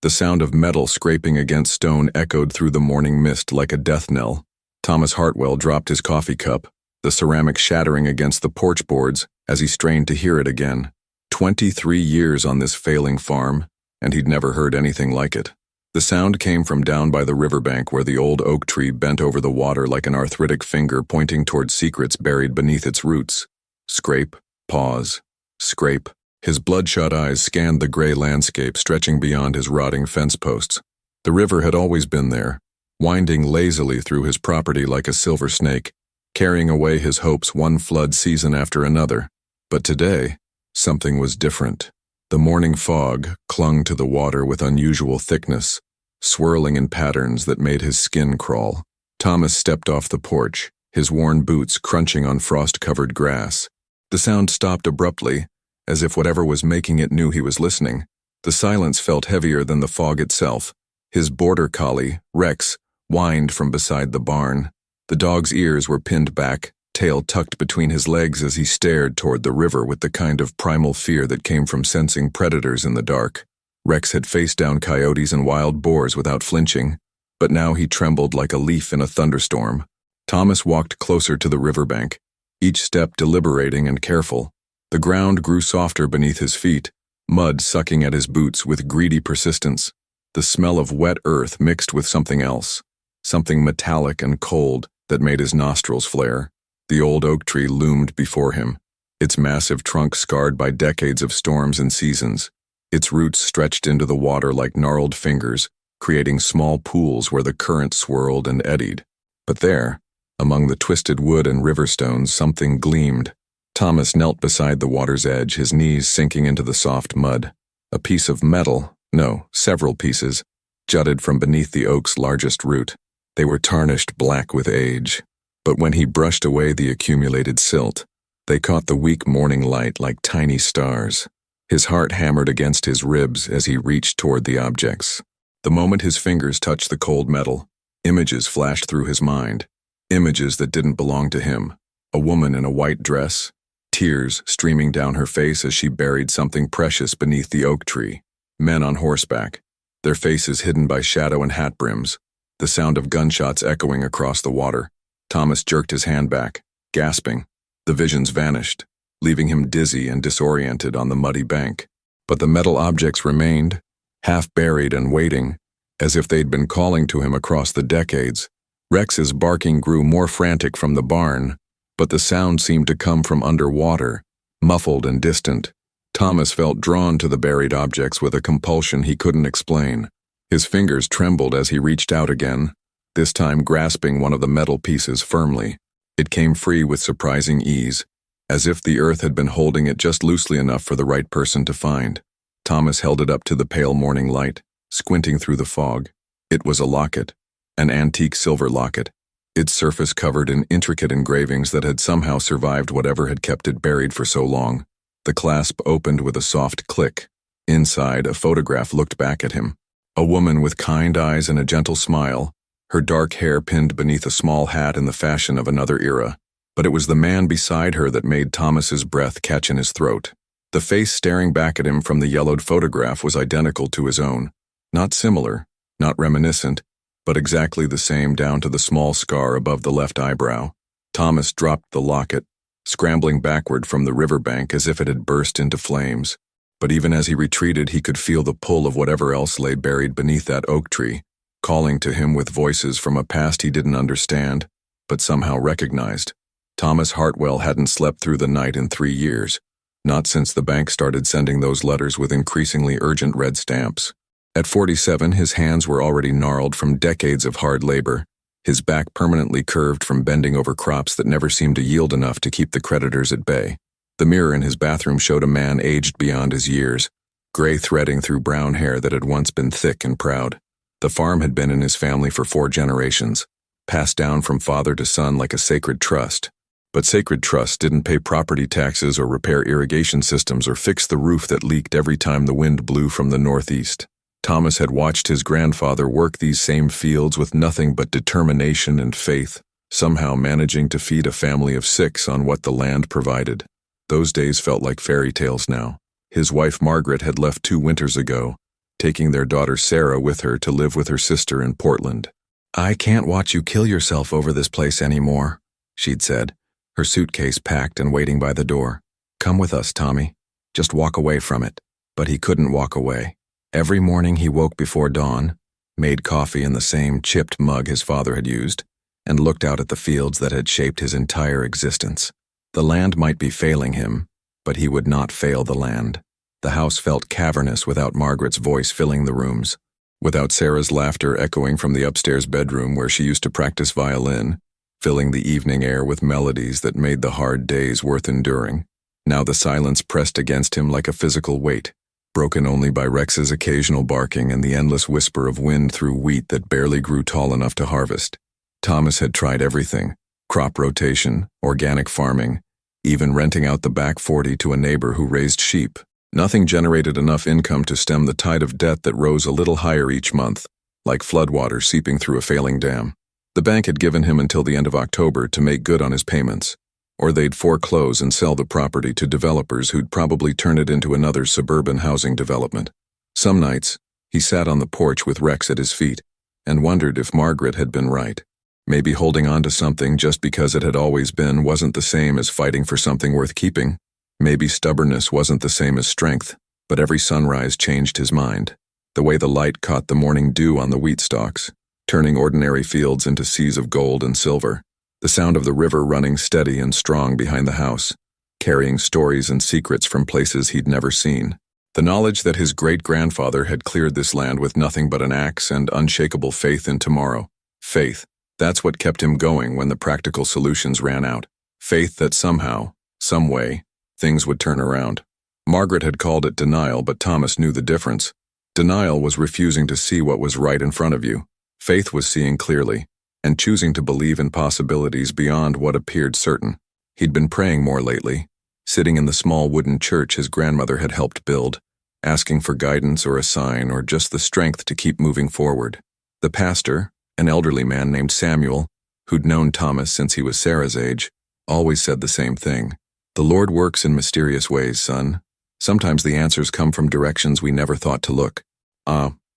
The sound of metal scraping against stone echoed through the morning mist like a death knell. Thomas Hartwell dropped his coffee cup, the ceramic shattering against the porch boards as he strained to hear it again. 23 years on this failing farm, and he'd never heard anything like it. The sound came from down by the riverbank where the old oak tree bent over the water like an arthritic finger pointing toward secrets buried beneath its roots. Scrape, pause, scrape. His bloodshot eyes scanned the gray landscape stretching beyond his rotting fence posts. The river had always been there, winding lazily through his property like a silver snake, carrying away his hopes one flood season after another. But today, something was different. The morning fog clung to the water with unusual thickness, swirling in patterns that made his skin crawl. Thomas stepped off the porch, his worn boots crunching on frost-covered grass. The sound stopped abruptly, as if whatever was making it knew he was listening. The silence felt heavier than the fog itself. His border collie, Rex, whined from beside the barn. The dog's ears were pinned back, tail tucked between his legs as he stared toward the river with the kind of primal fear that came from sensing predators in the dark. Rex had faced down coyotes and wild boars without flinching, but now he trembled like a leaf in a thunderstorm. Thomas walked closer to the riverbank, each step deliberating and careful. The ground grew softer beneath his feet, mud sucking at his boots with greedy persistence. The smell of wet earth mixed with something else, something metallic and cold that made his nostrils flare. The old oak tree loomed before him, its massive trunk scarred by decades of storms and seasons. Its roots stretched into the water like gnarled fingers, creating small pools where the current swirled and eddied. But there, among the twisted wood and river stones, something gleamed. Thomas knelt beside the water's edge, his knees sinking into the soft mud. A piece of metal, no, several pieces, jutted from beneath the oak's largest root. They were tarnished black with age. But when he brushed away the accumulated silt, they caught the weak morning light like tiny stars. His heart hammered against his ribs as he reached toward the objects. The moment his fingers touched the cold metal, images flashed through his mind. Images that didn't belong to him. A woman in a white dress, tears streaming down her face as she buried something precious beneath the oak tree. Men on horseback, their faces hidden by shadow and hat brims. The sound of gunshots echoing across the water. Thomas jerked his hand back, gasping. The visions vanished, leaving him dizzy and disoriented on the muddy bank. But the metal objects remained, half buried and waiting, as if they'd been calling to him across the decades. Rex's barking grew more frantic from the barn, but the sound seemed to come from underwater, muffled and distant. Thomas felt drawn to the buried objects with a compulsion he couldn't explain. His fingers trembled as he reached out again, this time grasping one of the metal pieces firmly. It came free with surprising ease, as if the earth had been holding it just loosely enough for the right person to find. Thomas held it up to the pale morning light, squinting through the fog. It was a locket, an antique silver locket, its surface covered in intricate engravings that had somehow survived whatever had kept it buried for so long. The clasp opened with a soft click. Inside, a photograph looked back at him. A woman with kind eyes and a gentle smile, her dark hair pinned beneath a small hat in the fashion of another era. But it was the man beside her that made Thomas's breath catch in his throat. The face staring back at him from the yellowed photograph was identical to his own. Not similar, not reminiscent, but exactly the same down to the small scar above the left eyebrow. Thomas dropped the locket, scrambling backward from the riverbank as if it had burst into flames. But even as he retreated, he could feel the pull of whatever else lay buried beneath that oak tree, calling to him with voices from a past he didn't understand, but somehow recognized. Thomas Hartwell hadn't slept through the night in 3 years, not since the bank started sending those letters with increasingly urgent red stamps. At 47, his hands were already gnarled from decades of hard labor, his back permanently curved from bending over crops that never seemed to yield enough to keep the creditors at bay. The mirror in his bathroom showed a man aged beyond his years, gray threading through brown hair that had once been thick and proud. The farm had been in his family for 4 generations, passed down from father to son like a sacred trust. But sacred trusts didn't pay property taxes or repair irrigation systems or fix the roof that leaked every time the wind blew from the northeast. Thomas had watched his grandfather work these same fields with nothing but determination and faith, somehow managing to feed a family of 6 on what the land provided. Those days felt like fairy tales now. His wife Margaret had left 2 winters ago, taking their daughter Sarah with her to live with her sister in Portland. "I can't watch you kill yourself over this place anymore," she'd said, her suitcase packed and waiting by the door. "Come with us, Tommy. Just walk away from it." But he couldn't walk away. Every morning he woke before dawn, made coffee in the same chipped mug his father had used, and looked out at the fields that had shaped his entire existence. The land might be failing him, but he would not fail the land. The house felt cavernous without Margaret's voice filling the rooms, without Sarah's laughter echoing from the upstairs bedroom where she used to practice violin, filling the evening air with melodies that made the hard days worth enduring. Now the silence pressed against him like a physical weight, broken only by Rex's occasional barking and the endless whisper of wind through wheat that barely grew tall enough to harvest. Thomas had tried everything: crop rotation, organic farming, even renting out the back 40 to a neighbor who raised sheep. Nothing generated enough income to stem the tide of debt that rose a little higher each month, like floodwater seeping through a failing dam. The bank had given him until the end of October to make good on his payments, or they'd foreclose and sell the property to developers who'd probably turn it into another suburban housing development. Some nights, he sat on the porch with Rex at his feet and wondered if Margaret had been right. Maybe holding on to something just because it had always been wasn't the same as fighting for something worth keeping. Maybe stubbornness wasn't the same as strength, but every sunrise changed his mind. The way the light caught the morning dew on the wheat stalks, turning ordinary fields into seas of gold and silver. The sound of the river running steady and strong behind the house, carrying stories and secrets from places he'd never seen. The knowledge that his great-grandfather had cleared this land with nothing but an axe and unshakable faith in tomorrow. Faith, that's what kept him going when the practical solutions ran out. Faith that somehow, some way, things would turn around. Margaret had called it denial, but Thomas knew the difference. Denial was refusing to see what was right in front of you. Faith was seeing clearly, and choosing to believe in possibilities beyond what appeared certain. He'd been praying more lately, sitting in the small wooden church his grandmother had helped build, asking for guidance or a sign or just the strength to keep moving forward. The pastor, an elderly man named Samuel, who'd known Thomas since he was Sarah's age, always said the same thing. "The Lord works in mysterious ways, son. Sometimes the answers come from directions we never thought to look."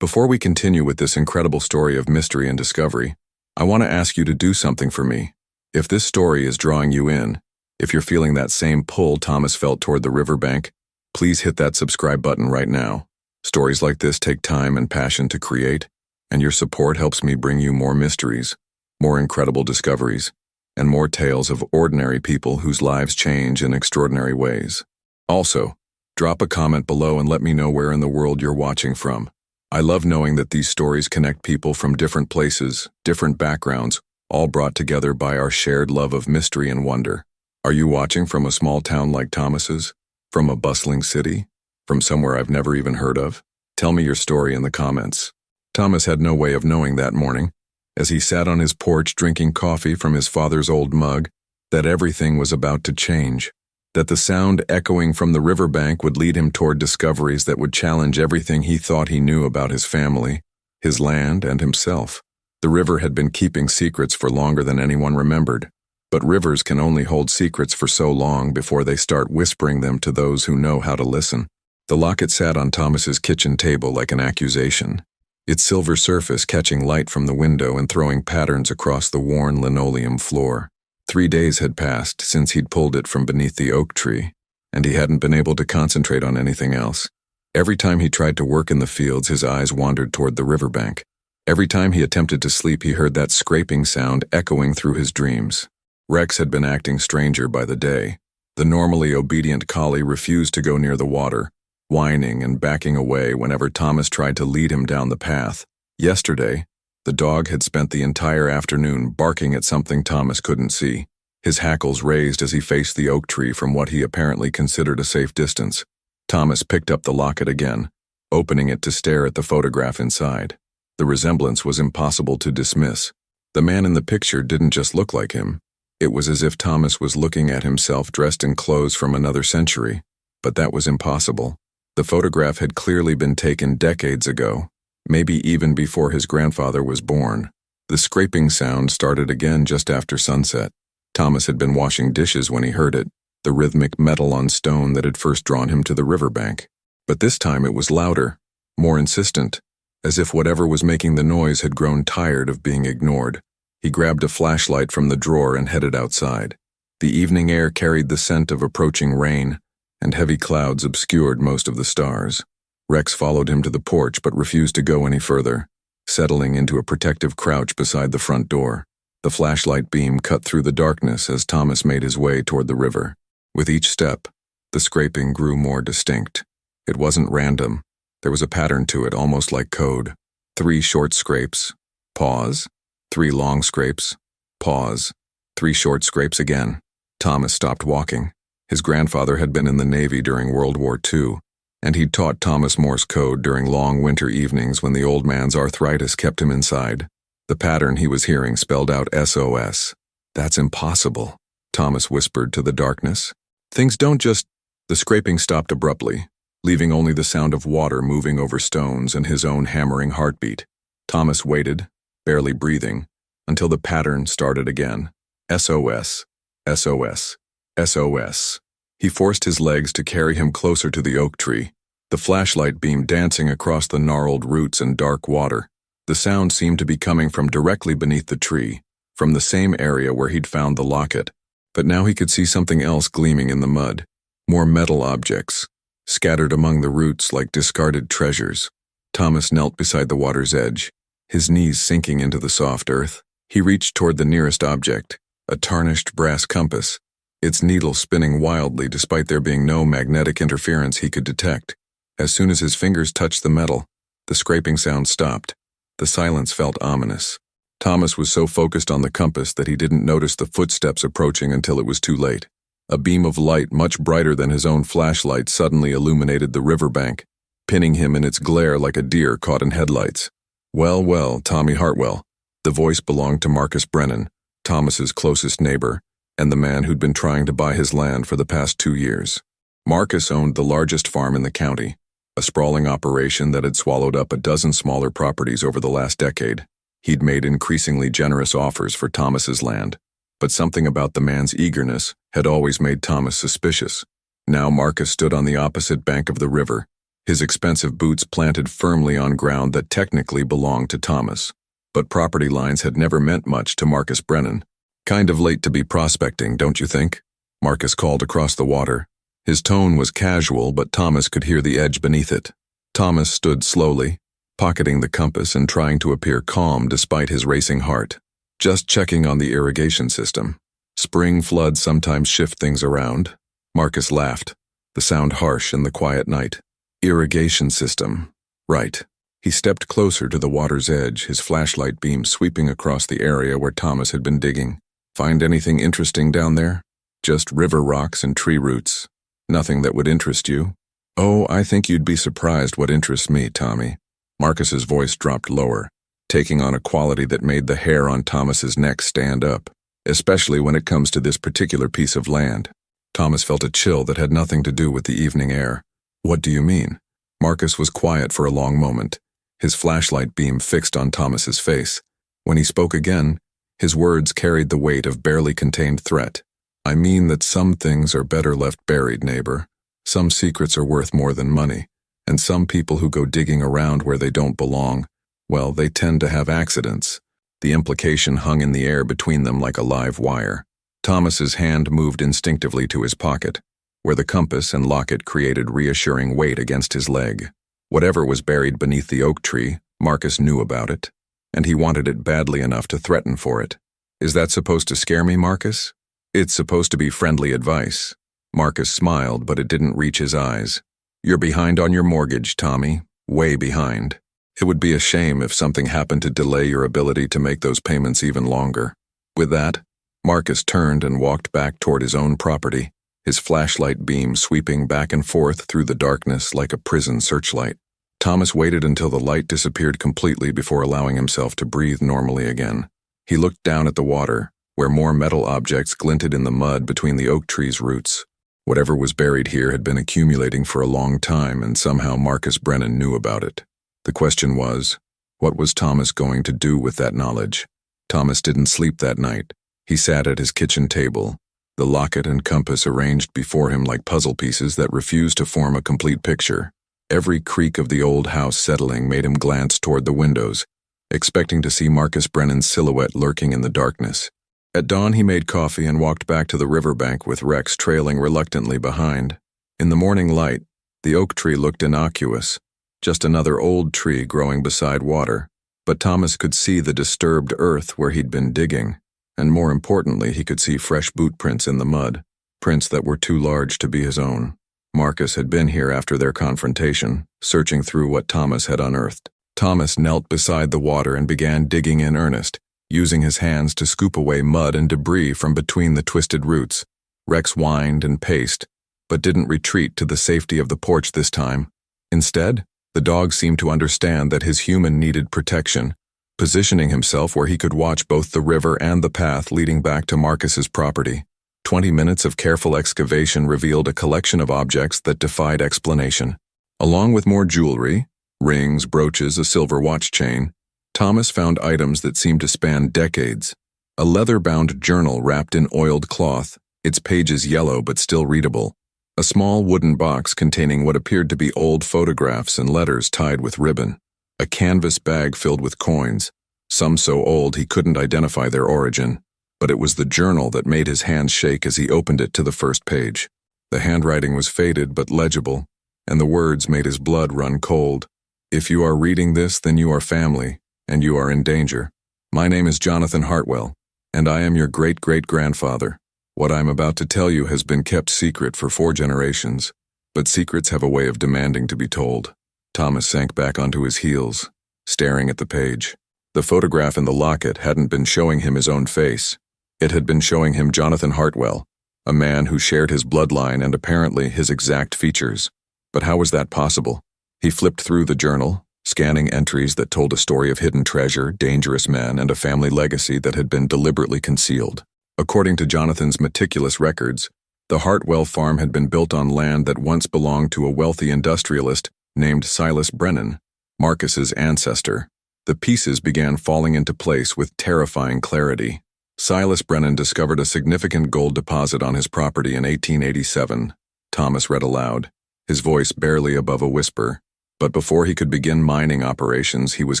Before we continue with this incredible story of mystery and discovery, I want to ask you to do something for me. If this story is drawing you in, if you're feeling that same pull Thomas felt toward the riverbank, please hit that subscribe button right now. Stories like this take time and passion to create, and your support helps me bring you more mysteries, more incredible discoveries, and more tales of ordinary people whose lives change in extraordinary ways. Also, drop a comment below and let me know where in the world you're watching from. I love knowing that these stories connect people from different places, different backgrounds, all brought together by our shared love of mystery and wonder. Are you watching from a small town like Thomas's? From a bustling city? From somewhere I've never even heard of? Tell me your story in the comments. Thomas had no way of knowing that morning, as he sat on his porch drinking coffee from his father's old mug, that everything was about to change. That the sound echoing from the riverbank would lead him toward discoveries that would challenge everything he thought he knew about his family, his land, and himself. The river had been keeping secrets for longer than anyone remembered, but rivers can only hold secrets for so long before they start whispering them to those who know how to listen. The locket sat on Thomas's kitchen table like an accusation, its silver surface catching light from the window and throwing patterns across the worn linoleum floor. 3 days had passed since he'd pulled it from beneath the oak tree, and he hadn't been able to concentrate on anything else. Every time he tried to work in the fields, his eyes wandered toward the riverbank. Every time he attempted to sleep, he heard that scraping sound echoing through his dreams. Rex had been acting stranger by the day. The normally obedient collie refused to go near the water, whining and backing away whenever Thomas tried to lead him down the path. Yesterday, the dog had spent the entire afternoon barking at something Thomas couldn't see. His hackles raised as he faced the oak tree from what he apparently considered a safe distance. Thomas picked up the locket again, opening it to stare at the photograph inside. The resemblance was impossible to dismiss. The man in the picture didn't just look like him. It was as if Thomas was looking at himself dressed in clothes from another century. But that was impossible. The photograph had clearly been taken decades ago, maybe even before his grandfather was born. The scraping sound started again just after sunset. Thomas had been washing dishes when he heard it, the rhythmic metal on stone that had first drawn him to the riverbank. But this time it was louder. more insistent, as if whatever was making the noise had grown tired of being ignored. He grabbed a flashlight from the drawer and headed outside. The evening air carried the scent of approaching rain, and heavy clouds obscured most of the stars. Rex followed him to the porch but refused to go any further, settling into a protective crouch beside the front door. The flashlight beam cut through the darkness as Thomas made his way toward the river. With each step, the scraping grew more distinct. It wasn't random. There was a pattern to it, almost like code. 3 short scrapes. Pause. 3 long scrapes. Pause. 3 short scrapes again. Thomas stopped walking. His grandfather had been in the Navy during World War II, and he'd taught Thomas Morse code during long winter evenings when the old man's arthritis kept him inside. The pattern he was hearing spelled out SOS. That's impossible, Thomas whispered to the darkness. Things don't just... The scraping stopped abruptly, leaving only the sound of water moving over stones and his own hammering heartbeat. Thomas waited, barely breathing, until the pattern started again. SOS. SOS. SOS. He forced his legs to carry him closer to the oak tree, the flashlight beam dancing across the gnarled roots and dark water. The sound seemed to be coming from directly beneath the tree, from the same area where he'd found the locket. But now he could see something else gleaming in the mud. More metal objects, scattered among the roots like discarded treasures. Thomas knelt beside the water's edge, his knees sinking into the soft earth. He reached toward the nearest object, a tarnished brass compass, its needle spinning wildly despite there being no magnetic interference he could detect. As soon as his fingers touched the metal, the scraping sound stopped. The silence felt ominous. Thomas was so focused on the compass that he didn't notice the footsteps approaching until it was too late. A beam of light much brighter than his own flashlight suddenly illuminated the riverbank, pinning him in its glare like a deer caught in headlights. Well, well, Tommy Hartwell. The voice belonged to Marcus Brennan, Thomas's closest neighbor, and the man who'd been trying to buy his land for the past 2 years. Marcus owned the largest farm in the county, a sprawling operation that had swallowed up a dozen smaller properties over the last decade. He'd made increasingly generous offers for Thomas's land, but something about the man's eagerness had always made Thomas suspicious. Now Marcus stood on the opposite bank of the river, his expensive boots planted firmly on ground that technically belonged to Thomas. But property lines had never meant much to Marcus Brennan. Kind of late to be prospecting, don't you think? Marcus called across the water. His tone was casual, but Thomas could hear the edge beneath it. Thomas stood slowly, pocketing the compass and trying to appear calm despite his racing heart. Just checking on the irrigation system. Spring floods sometimes shift things around. Marcus laughed, the sound harsh in the quiet night. Irrigation system. Right. He stepped closer to the water's edge, his flashlight beam sweeping across the area where Thomas had been digging. Find anything interesting down there? Just river rocks and tree roots. Nothing that would interest you? Oh, I think you'd be surprised what interests me, Tommy. Marcus's voice dropped lower, taking on a quality that made the hair on Thomas's neck stand up, especially when it comes to this particular piece of land. Thomas felt a chill that had nothing to do with the evening air. What do you mean? Marcus was quiet for a long moment, his flashlight beam fixed on Thomas's face. When he spoke again, his words carried the weight of barely contained threat. I mean that some things are better left buried, neighbor. Some secrets are worth more than money, and some people who go digging around where they don't belong, well, they tend to have accidents. The implication hung in the air between them like a live wire. Thomas's hand moved instinctively to his pocket, where the compass and locket created reassuring weight against his leg. Whatever was buried beneath the oak tree, Marcus knew about it, and he wanted it badly enough to threaten for it. Is that supposed to scare me, Marcus? It's supposed to be friendly advice. Marcus smiled, but it didn't reach his eyes. You're behind on your mortgage, Tommy. Way behind. It would be a shame if something happened to delay your ability to make those payments even longer. With that, Marcus turned and walked back toward his own property, his flashlight beam sweeping back and forth through the darkness like a prison searchlight. Thomas waited until the light disappeared completely before allowing himself to breathe normally again. He looked down at the water, where more metal objects glinted in the mud between the oak tree's roots. Whatever was buried here had been accumulating for a long time, and somehow Marcus Brennan knew about it. The question was, what was Thomas going to do with that knowledge? Thomas didn't sleep that night. He sat at his kitchen table, the locket and compass arranged before him like puzzle pieces that refused to form a complete picture. Every creak of the old house settling made him glance toward the windows, expecting to see Marcus Brennan's silhouette lurking in the darkness. At dawn he made coffee and walked back to the riverbank with Rex trailing reluctantly behind. In the morning light, the oak tree looked innocuous, just another old tree growing beside water, but Thomas could see the disturbed earth where he'd been digging, and more importantly he could see fresh boot prints in the mud, prints that were too large to be his own. Marcus had been here after their confrontation, searching through what Thomas had unearthed. Thomas knelt beside the water and began digging in earnest, using his hands to scoop away mud and debris from between the twisted roots. Rex whined and paced, but didn't retreat to the safety of the porch this time. Instead, the dog seemed to understand that his human needed protection, positioning himself where he could watch both the river and the path leading back to Marcus's property. 20 minutes of careful excavation revealed a collection of objects that defied explanation. Along with more jewelry, rings, brooches, a silver watch chain, Thomas found items that seemed to span decades. A leather-bound journal wrapped in oiled cloth, its pages yellow but still readable. A small wooden box containing what appeared to be old photographs and letters tied with ribbon. A canvas bag filled with coins, some so old he couldn't identify their origin. But it was the journal that made his hands shake as he opened it to the first page. The handwriting was faded but legible, and the words made his blood run cold. If you are reading this, then you are family, and you are in danger. My name is Jonathan Hartwell, and I am your great-great-grandfather. What I am about to tell you has been kept secret for 4 generations, but secrets have a way of demanding to be told. Thomas sank back onto his heels, staring at the page. The photograph in the locket hadn't been showing him his own face. It had been showing him Jonathan Hartwell, a man who shared his bloodline and apparently his exact features. But how was that possible? He flipped through the journal, scanning entries that told a story of hidden treasure, dangerous men, and a family legacy that had been deliberately concealed. According to Jonathan's meticulous records, the Hartwell farm had been built on land that once belonged to a wealthy industrialist named Silas Brennan, Marcus's ancestor. The pieces began falling into place with terrifying clarity. Silas Brennan discovered a significant gold deposit on his property in 1887. Thomas read aloud, his voice barely above a whisper. But before he could begin mining operations, he was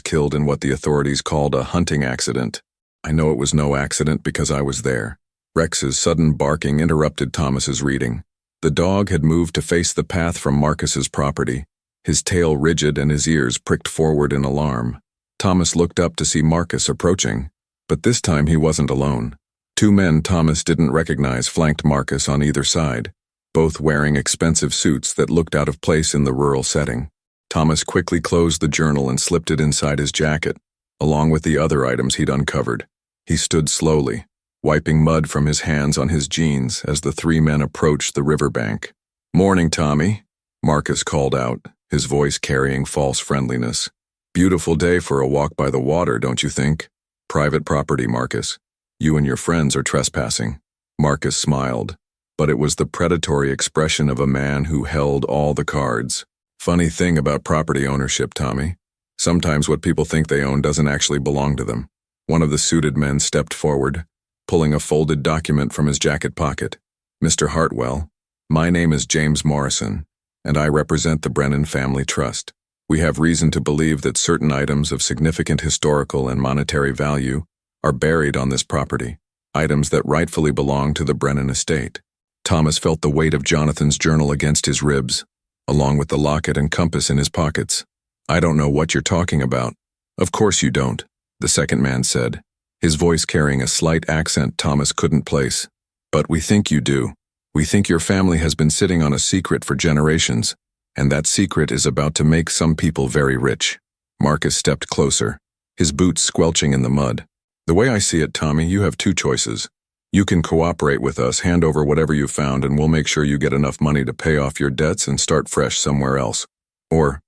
killed in what the authorities called a hunting accident. I know it was no accident because I was there. Rex's sudden barking interrupted Thomas's reading. The dog had moved to face the path from Marcus's property, his tail rigid and his ears pricked forward in alarm. Thomas looked up to see Marcus approaching. But this time he wasn't alone. 2 men Thomas didn't recognize flanked Marcus on either side, both wearing expensive suits that looked out of place in the rural setting. Thomas quickly closed the journal and slipped it inside his jacket, along with the other items he'd uncovered. He stood slowly, wiping mud from his hands on his jeans as the 3 men approached the riverbank. "Morning, Tommy," Marcus called out, his voice carrying false friendliness. "Beautiful day for a walk by the water, don't you think?" "Private property, Marcus. You and your friends are trespassing." Marcus smiled, but it was the predatory expression of a man who held all the cards. "Funny thing about property ownership, Tommy. Sometimes what people think they own doesn't actually belong to them." One of the suited men stepped forward, pulling a folded document from his jacket pocket. "Mr. Hartwell, my name is James Morrison, and I represent the Brennan Family Trust. We have reason to believe that certain items of significant historical and monetary value are buried on this property, items that rightfully belong to the Brennan estate." Thomas felt the weight of Jonathan's journal against his ribs, along with the locket and compass in his pockets. "I don't know what you're talking about." "Of course you don't," the second man said, his voice carrying a slight accent Thomas couldn't place. "But we think you do. We think your family has been sitting on a secret for generations, and that secret is about to make some people very rich." Marcus stepped closer, his boots squelching in the mud. "The way I see it, Tommy, you have 2 choices. You can cooperate with us, hand over whatever you found, and we'll make sure you get enough money to pay off your debts and start fresh somewhere else. Or,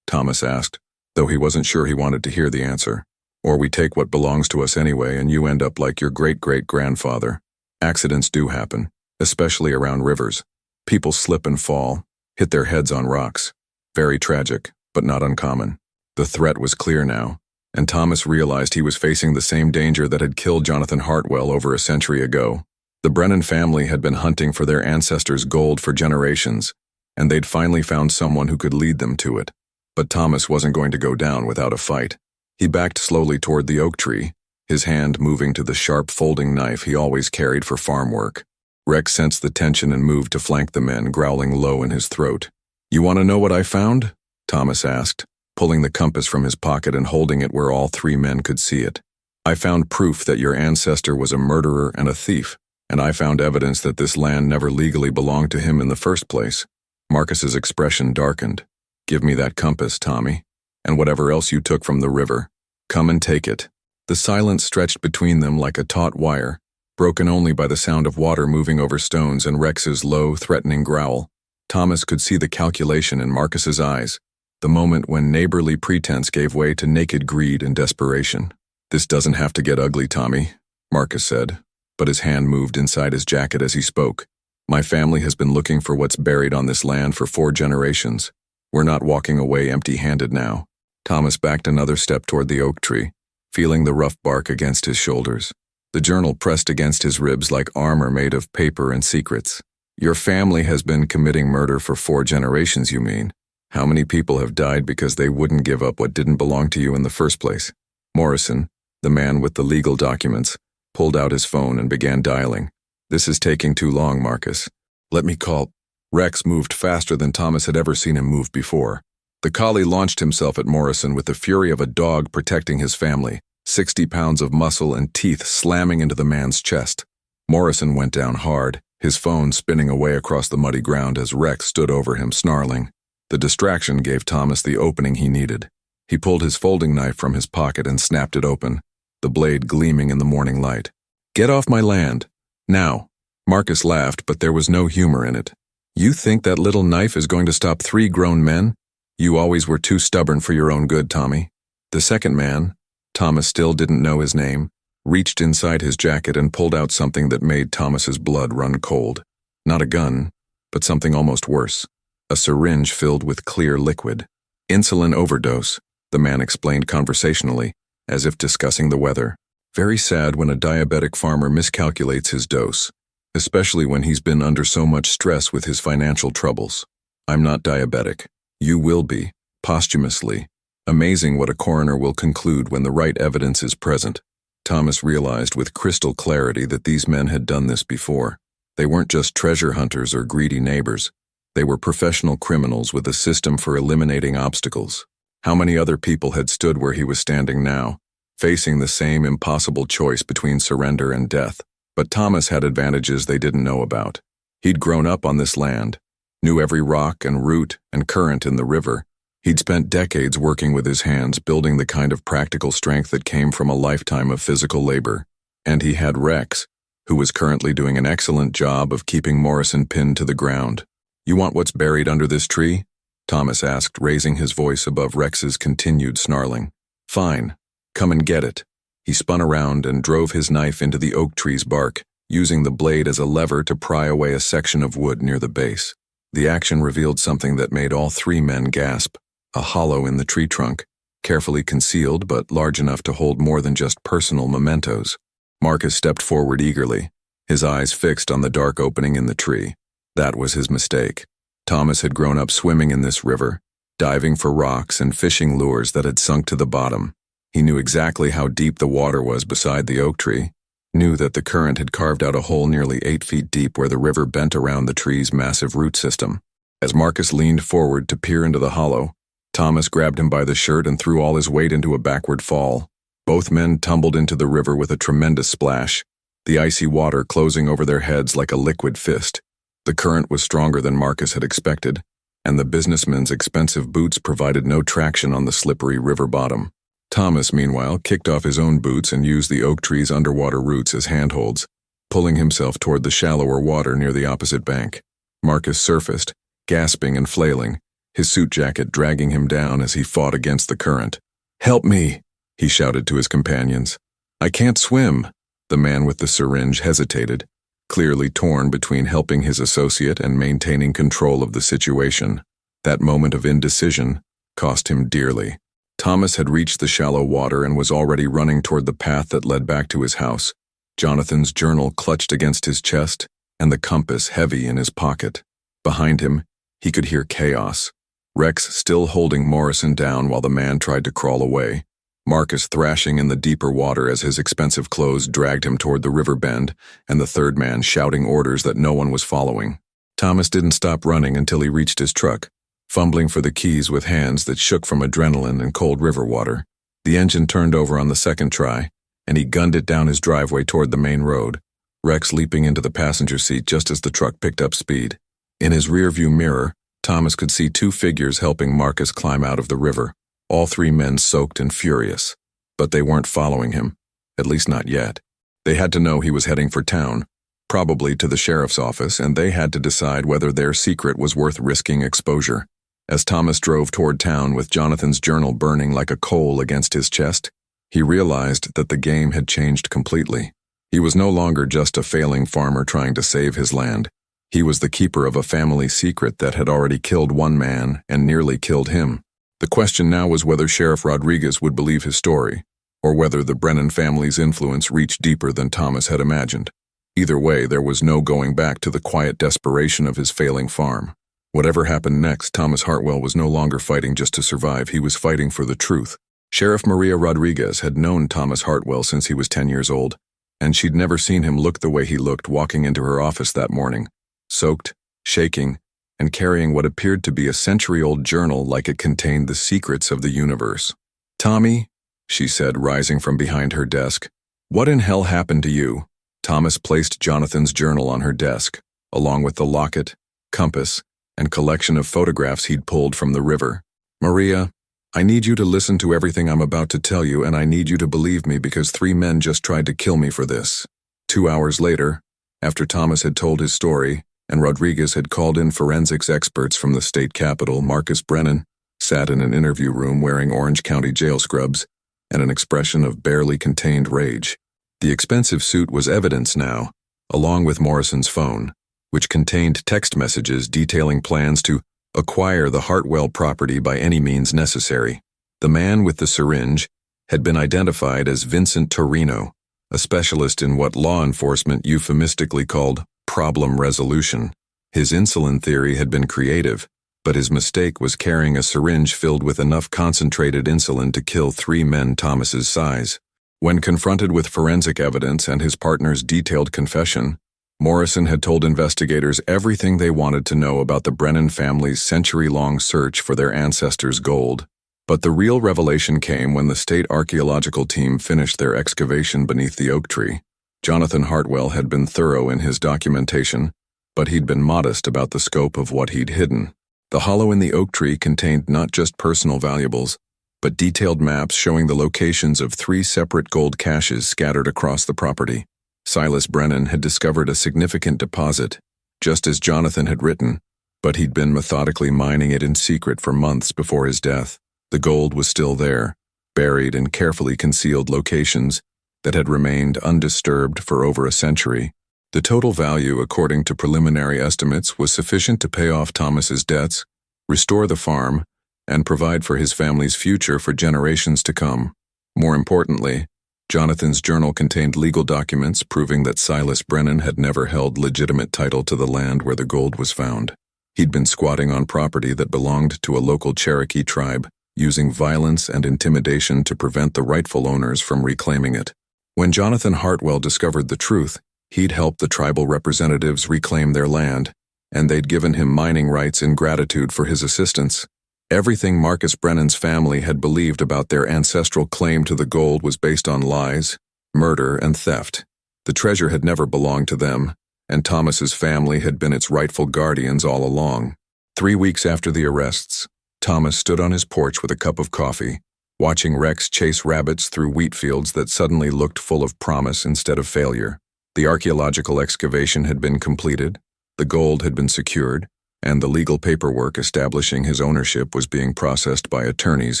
Thomas asked, though he wasn't sure he wanted to hear the answer. "Or we take what belongs to us anyway and you end up like your great-great-grandfather. Accidents do happen, especially around rivers. People slip and fall, hit their heads on rocks. Very tragic, but not uncommon." The threat was clear now, and Thomas realized he was facing the same danger that had killed Jonathan Hartwell over a century ago. The Brennan family had been hunting for their ancestors' gold for generations, and they'd finally found someone who could lead them to it. But Thomas wasn't going to go down without a fight. He backed slowly toward the oak tree, his hand moving to the sharp folding knife he always carried for farm work. Rex sensed the tension and moved to flank the men, growling low in his throat. "You want to know what I found?" Thomas asked, pulling the compass from his pocket and holding it where all three men could see it. "I found proof that your ancestor was a murderer and a thief, and I found evidence that this land never legally belonged to him in the first place." Marcus's expression darkened. "Give me that compass, Tommy, and whatever else you took from the river. Come and take it." The silence stretched between them like a taut wire, broken only by the sound of water moving over stones and Rex's low, threatening growl. Thomas could see the calculation in Marcus's eyes, the moment when neighborly pretense gave way to naked greed and desperation. "This doesn't have to get ugly, Tommy," Marcus said, but his hand moved inside his jacket as he spoke. "My family has been looking for what's buried on this land for 4 generations. We're not walking away empty-handed now." Thomas backed another step toward the oak tree, feeling the rough bark against his shoulders. The journal pressed against his ribs like armor made of paper and secrets. "Your family has been committing murder for 4 generations, you mean? How many people have died because they wouldn't give up what didn't belong to you in the first place?" Morrison, the man with the legal documents, pulled out his phone and began dialing. "This is taking too long, Marcus. Let me call." Rex moved faster than Thomas had ever seen him move before. The collie launched himself at Morrison with the fury of a dog protecting his family, 60 pounds of muscle and teeth slamming into the man's chest. Morrison went down hard, his phone spinning away across the muddy ground as Rex stood over him, snarling. The distraction gave Thomas the opening he needed. He pulled his folding knife from his pocket and snapped it open, the blade gleaming in the morning light. "Get off my land. Now." Marcus laughed, but there was no humor in it. "You think that little knife is going to stop 3 grown men? You always were too stubborn for your own good, Tommy." The second man, Thomas still didn't know his name, reached inside his jacket and pulled out something that made Thomas's blood run cold. Not a gun, but something almost worse. A syringe filled with clear liquid. "Insulin overdose," the man explained conversationally, as if discussing the weather. "Very sad when a diabetic farmer miscalculates his dose, especially when he's been under so much stress with his financial troubles. I'm not diabetic. You will be, posthumously. Amazing what a coroner will conclude when the right evidence is present." Thomas realized with crystal clarity that these men had done this before. They weren't just treasure hunters or greedy neighbors. They were professional criminals with a system for eliminating obstacles. How many other people had stood where he was standing now, facing the same impossible choice between surrender and death? But Thomas had advantages they didn't know about. He'd grown up on this land, knew every rock and root and current in the river. He'd spent decades working with his hands, building the kind of practical strength that came from a lifetime of physical labor. And he had Rex, who was currently doing an excellent job of keeping Morrison pinned to the ground. "You want what's buried under this tree?" Thomas asked, raising his voice above Rex's continued snarling. "Fine. Come and get it." He spun around and drove his knife into the oak tree's bark, using the blade as a lever to pry away a section of wood near the base. The action revealed something that made all 3 men gasp: a hollow in the tree trunk, carefully concealed but large enough to hold more than just personal mementos. Marcus stepped forward eagerly, his eyes fixed on the dark opening in the tree. That was his mistake. Thomas had grown up swimming in this river, diving for rocks and fishing lures that had sunk to the bottom. He knew exactly how deep the water was beside the oak tree, knew that the current had carved out a hole nearly 8 feet deep where the river bent around the tree's massive root system. As Marcus leaned forward to peer into the hollow, Thomas grabbed him by the shirt and threw all his weight into a backward fall. Both men tumbled into the river with a tremendous splash, the icy water closing over their heads like a liquid fist. The current was stronger than Marcus had expected, and the businessman's expensive boots provided no traction on the slippery river bottom. Thomas, meanwhile, kicked off his own boots and used the oak tree's underwater roots as handholds, pulling himself toward the shallower water near the opposite bank. Marcus surfaced, gasping and flailing, his suit jacket dragging him down as he fought against the current. "Help me," he shouted to his companions. "I can't swim." The man with the syringe hesitated, clearly torn between helping his associate and maintaining control of the situation. That moment of indecision cost him dearly. Thomas had reached the shallow water and was already running toward the path that led back to his house, Jonathan's journal clutched against his chest and the compass heavy in his pocket. Behind him, He could hear chaos. Rex still holding Morrison down while the man tried to crawl away. Marcus thrashing in the deeper water as his expensive clothes dragged him toward the river bend, and the third man shouting orders that no one was following. Thomas didn't stop running until he reached his truck, fumbling for the keys with hands that shook from adrenaline and cold river water. The engine turned over on the second try, and he gunned it down his driveway toward the main road, Rex leaping into the passenger seat just as the truck picked up speed. In his rearview mirror, Thomas could see two figures helping Marcus climb out of the river, all three men soaked and furious. But they weren't following him, at least not yet. They had to know he was heading for town, probably to the sheriff's office, and they had to decide whether their secret was worth risking exposure. As Thomas drove toward town with Jonathan's journal burning like a coal against his chest, he realized that the game had changed completely. He was no longer just a failing farmer trying to save his land. He was the keeper of a family secret that had already killed one man and nearly killed him. The question now was whether Sheriff Rodriguez would believe his story, or whether the Brennan family's influence reached deeper than Thomas had imagined. Either way, there was no going back to the quiet desperation of his failing farm. Whatever happened next, Thomas Hartwell was no longer fighting just to survive, he was fighting for the truth. Sheriff Maria Rodriguez had known Thomas Hartwell since he was 10 years old, and she'd never seen him look the way he looked walking into her office that morning, soaked, shaking, and carrying what appeared to be a century-old journal like it contained the secrets of the universe. "Tommy," she said, rising from behind her desk, "what in hell happened to you?" Thomas placed Jonathan's journal on her desk, along with the locket, compass, and collection of photographs he'd pulled from the river. "Maria, I need you to listen to everything I'm about to tell you, and I need you to believe me because 3 men just tried to kill me for this." 2 hours later, after Thomas had told his story, and Rodriguez had called in forensics experts from the state capitol, Marcus Brennan sat in an interview room wearing Orange County jail scrubs and an expression of barely contained rage. The expensive suit was evidence now, along with Morrison's phone, which contained text messages detailing plans to acquire the Hartwell property by any means necessary. The man with the syringe had been identified as Vincent Torino, a specialist in what law enforcement euphemistically called problem resolution. His insulin theory had been creative, but his mistake was carrying a syringe filled with enough concentrated insulin to kill 3 men Thomas's size. When confronted with forensic evidence and his partner's detailed confession, Morrison had told investigators everything they wanted to know about the Brennan family's century-long search for their ancestors' gold. But the real revelation came when the state archaeological team finished their excavation beneath the oak tree. Jonathan Hartwell had been thorough in his documentation, but he'd been modest about the scope of what he'd hidden. The hollow in the oak tree contained not just personal valuables, but detailed maps showing the locations of 3 separate gold caches scattered across the property. Silas Brennan had discovered a significant deposit, just as Jonathan had written, but he'd been methodically mining it in secret for months before his death. The gold was still there, buried in carefully concealed locations that had remained undisturbed for over a century. The total value, according to preliminary estimates, was sufficient to pay off Thomas's debts, restore the farm, and provide for his family's future for generations to come. More importantly, Jonathan's journal contained legal documents proving that Silas Brennan had never held legitimate title to the land where the gold was found. He'd been squatting on property that belonged to a local Cherokee tribe, using violence and intimidation to prevent the rightful owners from reclaiming it. When Jonathan Hartwell discovered the truth, he'd helped the tribal representatives reclaim their land, and they'd given him mining rights in gratitude for his assistance. Everything Marcus Brennan's family had believed about their ancestral claim to the gold was based on lies, murder, and theft. The treasure had never belonged to them, and Thomas's family had been its rightful guardians all along. 3 weeks after the arrests, Thomas stood on his porch with a cup of coffee, watching Rex chase rabbits through wheat fields that suddenly looked full of promise instead of failure. The archaeological excavation had been completed, the gold had been secured, and the legal paperwork establishing his ownership was being processed by attorneys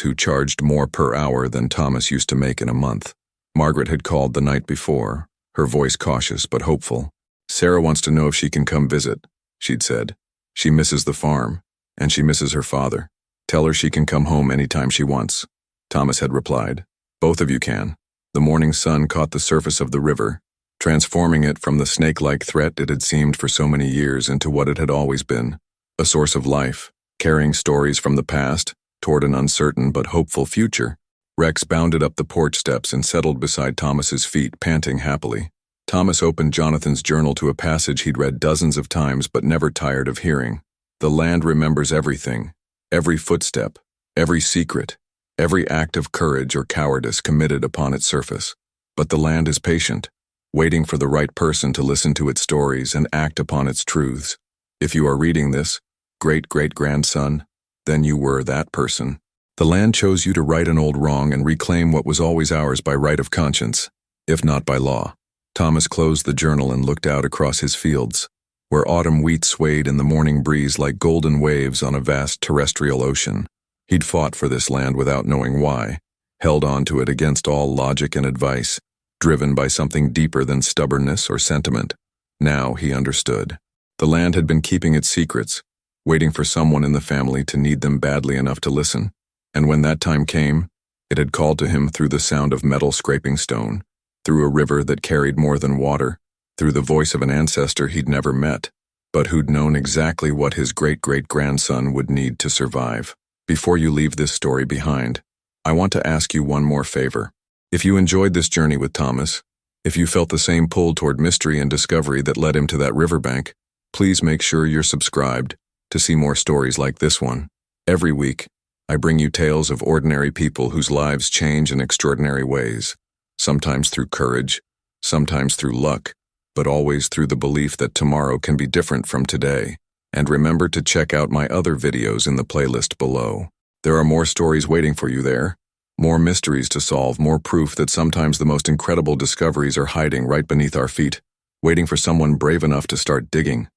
who charged more per hour than Thomas used to make in a month. Margaret had called the night before, her voice cautious but hopeful. "Sarah wants to know if she can come visit," she'd said. "She misses the farm, and she misses her father. Tell her she can come home anytime she wants." Thomas had replied, "Both of you can." The morning sun caught the surface of the river, transforming it from the snake-like threat it had seemed for so many years into what it had always been, a source of life, carrying stories from the past toward an uncertain but hopeful future. Rex bounded up the porch steps and settled beside Thomas's feet, panting happily. Thomas opened Jonathan's journal to a passage he'd read dozens of times but never tired of hearing. The land remembers everything, every footstep, every secret, every act of courage or cowardice committed upon its surface. But the land is patient, waiting for the right person to listen to its stories and act upon its truths. If you are reading this, great-great-grandson, then you were that person. The land chose you to right an old wrong and reclaim what was always ours by right of conscience, if not by law. Thomas closed the journal and looked out across his fields, where autumn wheat swayed in the morning breeze like golden waves on a vast terrestrial ocean. He'd fought for this land without knowing why, held on to it against all logic and advice, driven by something deeper than stubbornness or sentiment. Now he understood. The land had been keeping its secrets, waiting for someone in the family to need them badly enough to listen. And when that time came, it had called to him through the sound of metal scraping stone, through a river that carried more than water, through the voice of an ancestor he'd never met, but who'd known exactly what his great-great-grandson would need to survive. Before you leave this story behind, I want to ask you one more favor. If you enjoyed this journey with Thomas, if you felt the same pull toward mystery and discovery that led him to that riverbank, please make sure you're subscribed to see more stories like this one. Every week, I bring you tales of ordinary people whose lives change in extraordinary ways, sometimes through courage, sometimes through luck, but always through the belief that tomorrow can be different from today. And remember to check out my other videos in the playlist below. There are more stories waiting for you there, more mysteries to solve, more proof that sometimes the most incredible discoveries are hiding right beneath our feet, waiting for someone brave enough to start digging.